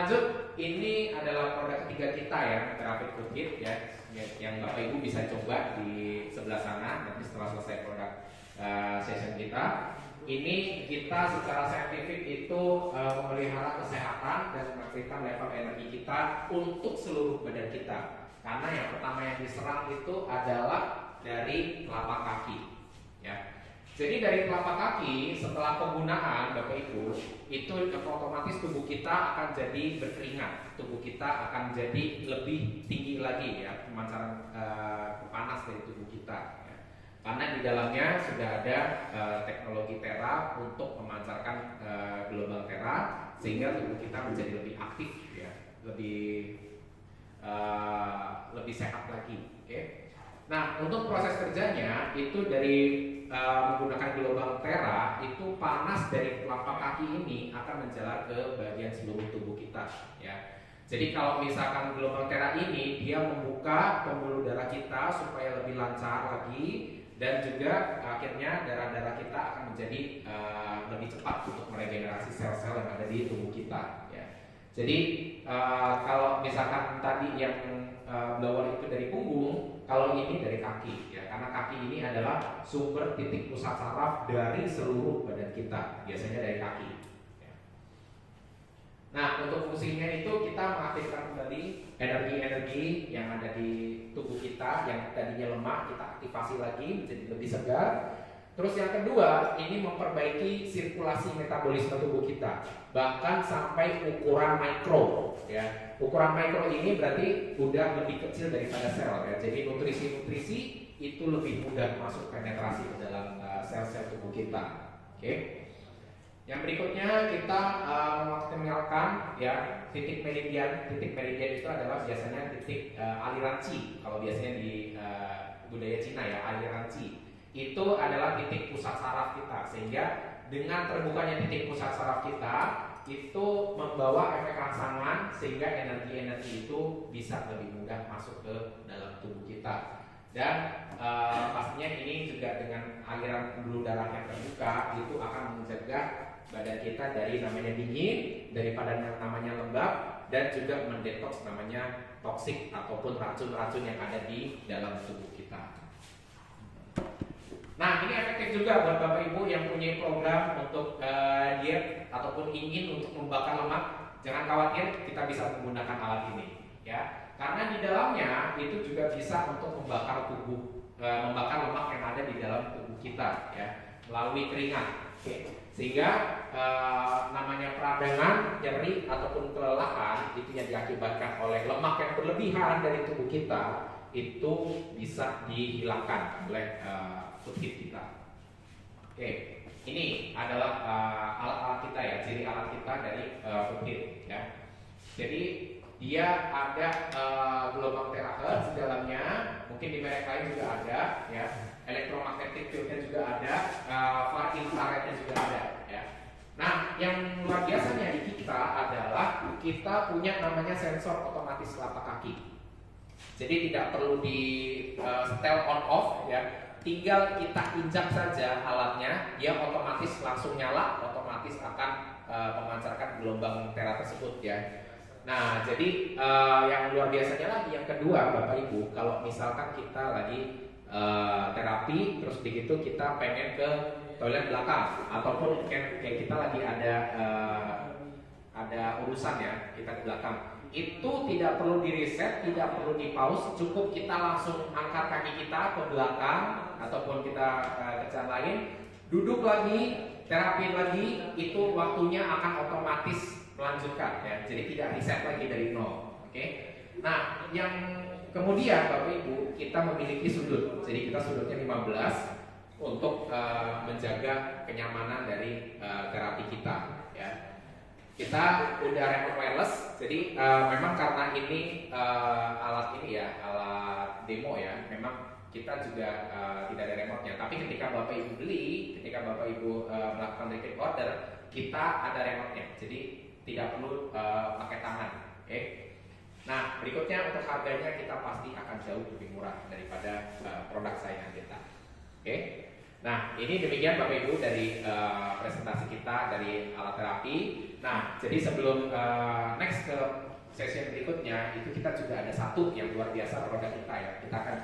lanjut, ini adalah produk ketiga kita ya, Therapy Food Kit ya, yang Bapak Ibu bisa coba di sebelah sana nanti setelah selesai produk session kita. Ini kita secara saintifik itu memelihara kesehatan dan mengaktifkan level energi kita untuk seluruh badan kita. Karena yang pertama yang diserang itu adalah dari telapak kaki ya. Jadi dari telapak kaki setelah penggunaan Bapak Ibu itu otomatis tubuh kita akan jadi berkeringat, tubuh kita akan jadi lebih tinggi lagi ya pemancaran panas dari tubuh kita ya. Karena di dalamnya sudah ada teknologi Thera untuk memancarkan gelombang Thera sehingga tubuh kita menjadi lebih aktif ya, lebih sehat lagi. Okay? Nah untuk proses kerjanya itu dari menggunakan gelombang Thera itu panas dari telapak kaki ini akan menjalar ke bagian seluruh tubuh kita ya. Jadi kalau misalkan gelombang Thera ini dia membuka pembuluh darah kita supaya lebih lancar lagi dan juga akhirnya darah-darah kita akan menjadi lebih cepat untuk meregenerasi sel-sel yang ada di tubuh kita ya. Jadi kalau misalkan tadi yang blower itu dari punggung, kalau ini dari kaki ya, karena kaki ini adalah sumber titik pusat saraf dari seluruh badan kita, biasanya dari kaki ya. Nah untuk fungsinya itu kita mengaktifkan kembali energi-energi yang ada di tubuh kita yang tadinya lemah, kita aktifasi lagi menjadi lebih segar. Terus yang kedua, ini memperbaiki sirkulasi metabolisme tubuh kita, bahkan sampai ukuran mikro ya. Ukuran mikro ini berarti udah lebih kecil daripada sel ya. Jadi nutrisi-nutrisi itu lebih mudah masuk penetrasi ke dalam sel-sel tubuh kita. Oke. Yang berikutnya kita memaksimalkan ya titik meridian. Titik meridian itu adalah biasanya titik aliran qi. Kalau biasanya di budaya Cina ya, aliran qi itu adalah titik pusat saraf kita, sehingga dengan terbukanya titik pusat saraf kita itu membawa efek rangsangan sehingga energi-energi itu bisa lebih mudah masuk ke dalam tubuh kita. Dan pastinya ini juga dengan aliran pembuluh darah yang terbuka itu akan mencegah badan kita dari namanya dingin, daripada yang namanya lembab, dan juga mendetoks namanya toksik ataupun racun-racun yang ada di dalam tubuh kita. Nah ini efektif juga buat Bapak Ibu yang punya program untuk diet ataupun ingin untuk membakar lemak. Jangan khawatir, kita bisa menggunakan alat ini ya. Karena di dalamnya itu juga bisa untuk membakar membakar lemak yang ada di dalam tubuh kita ya, melalui keringat. Oke. Sehingga namanya peradangan, nyeri ataupun kelelahan itu yang diakibatkan oleh lemak yang berlebihan dari tubuh kita itu bisa dihilangkan oleh food kit kita. Oke, ini adalah alat-alat kita ya, ciri alat kita dari food kit ya. Jadi dia ada gelombang terahertz di dalamnya, mungkin di merek lain juga ada ya. Elektromagnetic fieldnya juga ada, far infrarednya juga ada ya. Nah, yang luar biasanya di kita adalah kita punya namanya sensor otomatis telapak kaki. Jadi tidak perlu di setel on off ya. Tinggal kita injak saja alatnya, dia otomatis langsung nyala, otomatis akan memancarkan gelombang Thera tersebut ya. Nah, jadi yang luar biasanya lagi yang kedua Bapak Ibu, kalau misalkan kita lagi terapi terus begitu kita pengen ke toilet belakang ataupun kayak kita lagi ada urusan ya, kita ke belakang. Itu tidak perlu di reset, tidak perlu di pause, cukup kita langsung angkat kaki kita ke belakang ataupun kita ke jalan lain, duduk lagi, terapi lagi, itu waktunya akan otomatis melanjutkan ya. Jadi tidak reset lagi dari nol. Oke. Nah, yang kemudian Bapak Ibu kita memiliki sudut. Jadi kita sudutnya 15 untuk menjaga kenyamanan dari terapi kita ya. Kita udah remote wireless, jadi memang karena ini alat ini ya, alat demo ya, memang kita juga tidak ada remote-nya. Tapi ketika Bapak Ibu beli, ketika Bapak Ibu melakukan repeat order, kita ada remote-nya, jadi tidak perlu pakai tangan. Okay? Nah berikutnya untuk harganya kita pasti akan jauh lebih murah daripada produk saingan kita. Okay? Nah ini demikian Bapak Ibu dari presentasi kita dari alat terapi. Nah jadi sebelum next ke sesi berikutnya itu kita juga ada satu yang luar biasa produk kita ya. Kita akan